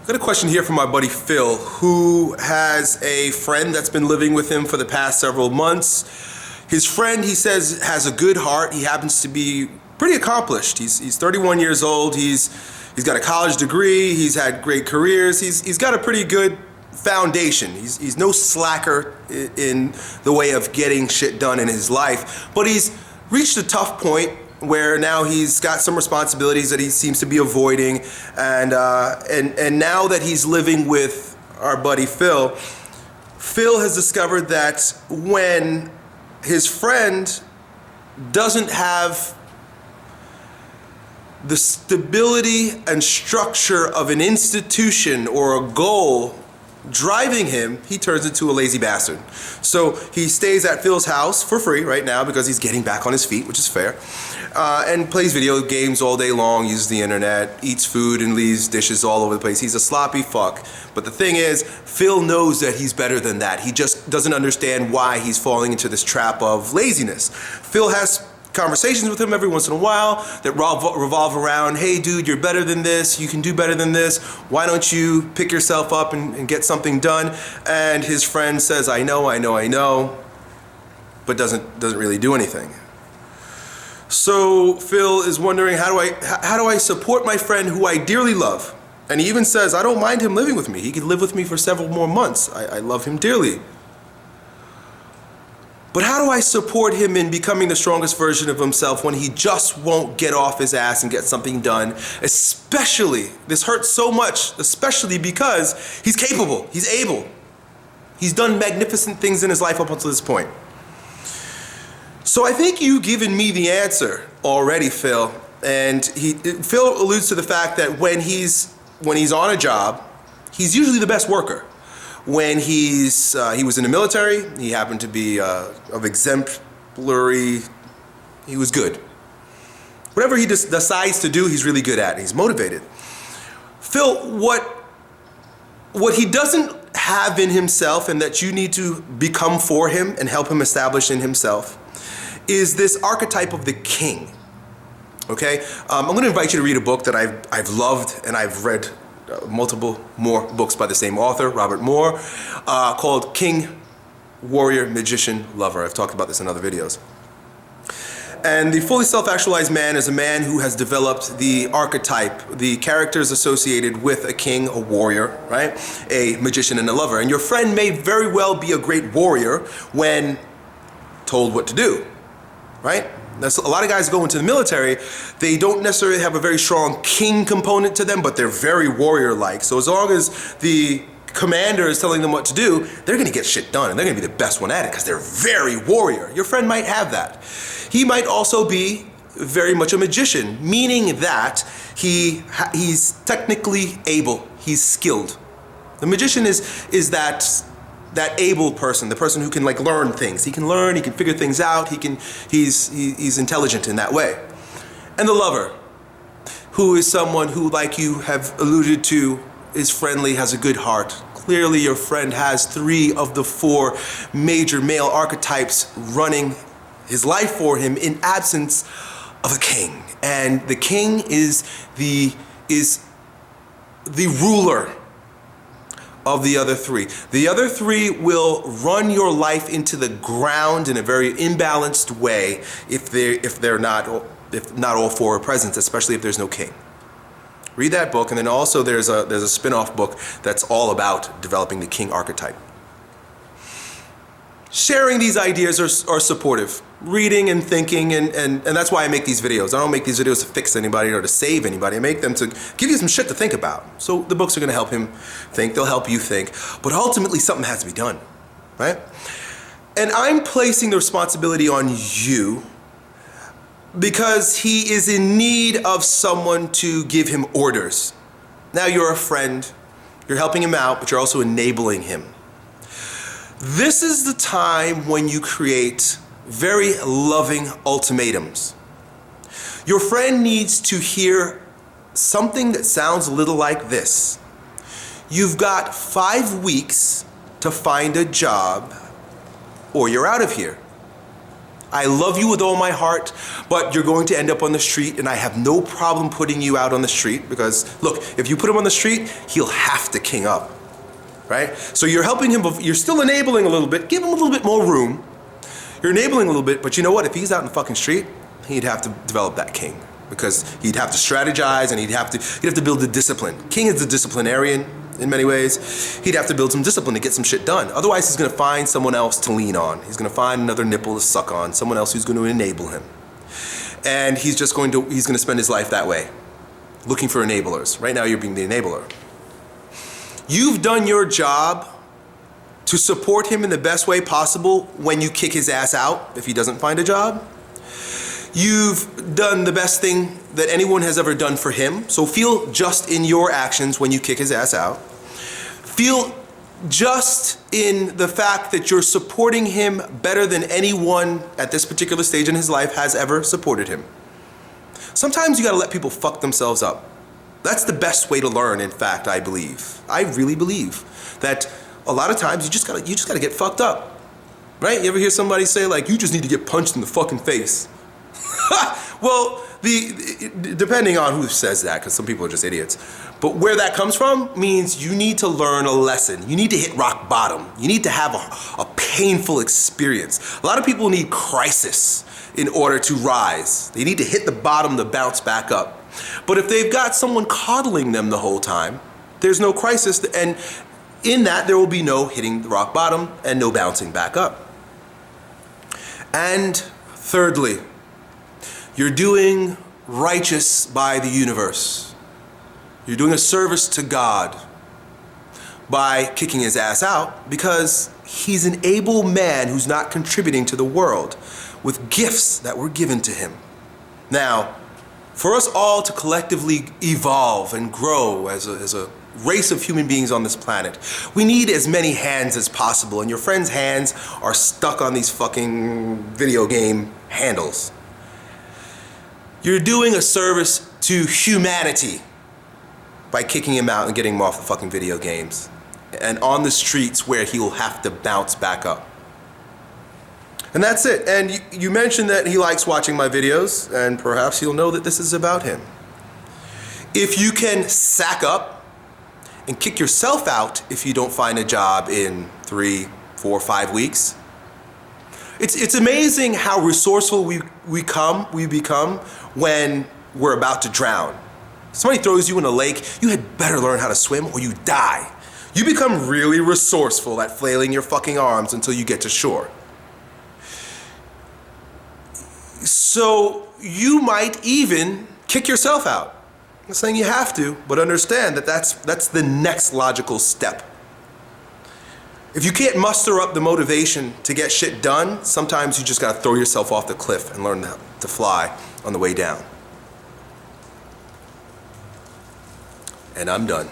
Got a question here from my buddy Phil, who has a friend that's been living with him for the past several months. His friend, he says, has a good heart. He happens to be pretty accomplished. He's 31 years old. He's got a college degree. He's had great careers. He's got a pretty good foundation. He's no slacker in the way of getting shit done in his life, but he's reached a tough point where now he's got some responsibilities that he seems to be avoiding, and now that he's living with our buddy Phil has discovered that when his friend doesn't have the stability and structure of an institution or a goal driving him, he turns into a lazy bastard. So he stays at Phil's house for free right now because he's getting back on his feet, which is fair, and plays video games all day long, uses the internet, eats food and leaves dishes all over the place. He's a sloppy fuck. But the thing is, Phil knows that he's better than that. He just doesn't understand why he's falling into this trap of laziness. Phil has conversations with him every once in a while that revolve around, hey dude, you're better than this, you can do better than this, why don't you pick yourself up and get something done? And his friend says, I know, but doesn't really do anything. So Phil is wondering, how do I support my friend who I dearly love? And he even says, I don't mind him living with me. He could live with me for several more months. I love him dearly. But how do I support him in becoming the strongest version of himself when he just won't get off his ass and get something done? Especially, this hurts so much, especially because he's capable, he's able. He's done magnificent things in his life up until this point. So I think you've given me the answer already, Phil. And Phil alludes to the fact that when he's on a job, he's usually the best worker. When he was in the military, he happened to be of exemplary, he was good. Whatever he decides to do, he's really good at, and he's motivated. Phil, what he doesn't have in himself, and that you need to become for him and help him establish in himself, is this archetype of the king. Okay? I'm going to invite you to read a book that I've loved, and I've read multiple more books by the same author, Robert Moore, called King, Warrior, Magician, Lover. I've talked about this in other videos. And the fully self-actualized man is a man who has developed the archetype, the characters associated with a king, a warrior, right? A magician and a lover. And your friend may very well be a great warrior when told what to do, right? A lot of guys go into the military, they don't necessarily have a very strong king component to them, but they're very warrior-like. So as long as the commander is telling them what to do, they're gonna get shit done, and they're gonna be the best one at it because they're very warrior. Your friend might have that. He might also be very much a magician, meaning that he's technically able, he's skilled. The magician is that able person, the person who can like learn things. He can learn, he can figure things out, he's intelligent in that way. And the lover, who is someone who, like you have alluded to, is friendly, has a good heart. Clearly your friend has 3 of the 4 major male archetypes running his life for him in absence of a king. And the king is the ruler of the other 3. The other 3 will run your life into the ground in a very imbalanced way if not all 4 are present, especially if there's no king. Read that book, and then also there's a spin-off book that's all about developing the king archetype. Sharing these ideas are supportive. Reading and thinking, and that's why I make these videos. I don't make these videos to fix anybody or to save anybody. I make them to give you some shit to think about. So the books are gonna help him think, they'll help you think, but ultimately something has to be done, right? And I'm placing the responsibility on you because he is in need of someone to give him orders. Now you're a friend, you're helping him out, but you're also enabling him. This is the time when you create very loving ultimatums. Your friend needs to hear something that sounds a little like this. You've got 5 weeks to find a job or you're out of here. I love you with all my heart, but you're going to end up on the street, and I have no problem putting you out on the street because, look, if you put him on the street, he'll have to king up, right? So you're helping him, you're still enabling a little bit. Give him a little bit more room. You're enabling a little bit, but you know what? If he's out in the fucking street, he'd have to develop that king because he'd have to strategize and he'd have to build the discipline. King is the disciplinarian in many ways. He'd have to build some discipline to get some shit done. Otherwise, he's going to find someone else to lean on. He's going to find another nipple to suck on, someone else who's going to enable him. And he's going to spend his life that way, looking for enablers. Right now, you're being the enabler. You've done your job to support him in the best way possible when you kick his ass out if he doesn't find a job. You've done the best thing that anyone has ever done for him. So feel just in your actions when you kick his ass out. Feel just in the fact that you're supporting him better than anyone at this particular stage in his life has ever supported him. Sometimes you gotta let people fuck themselves up. That's the best way to learn, in fact, I believe. I really believe that a lot of times you just gotta get fucked up. Right? You ever hear somebody say, like, you just need to get punched in the fucking face? Well, depending on who says that, because some people are just idiots. But where that comes from means you need to learn a lesson. You need to hit rock bottom. You need to have a painful experience. A lot of people need crisis in order to rise. They need to hit the bottom to bounce back up. But if they've got someone coddling them the whole time, there's no crisis, and in that there will be no hitting the rock bottom and no bouncing back up. And thirdly, you're doing righteous by the universe. You're doing a service to God by kicking his ass out because he's an able man who's not contributing to the world with gifts that were given to him. Now, for us all to collectively evolve and grow as a race of human beings on this planet, we need as many hands as possible, and your friends' hands are stuck on these fucking video game handles. You're doing a service to humanity by kicking him out and getting him off the fucking video games and on the streets where he will have to bounce back up. And that's it. And you mentioned that he likes watching my videos, and perhaps he'll know that this is about him. If you can sack up and kick yourself out if you don't find a job in 3, 4, 5 weeks, it's amazing how resourceful we become when we're about to drown. Somebody throws you in a lake, you had better learn how to swim or you die. You become really resourceful at flailing your fucking arms until you get to shore. So you might even kick yourself out. I'm not saying you have to, but understand that that's the next logical step. If you can't muster up the motivation to get shit done, sometimes you just gotta throw yourself off the cliff and learn to fly on the way down. And I'm done.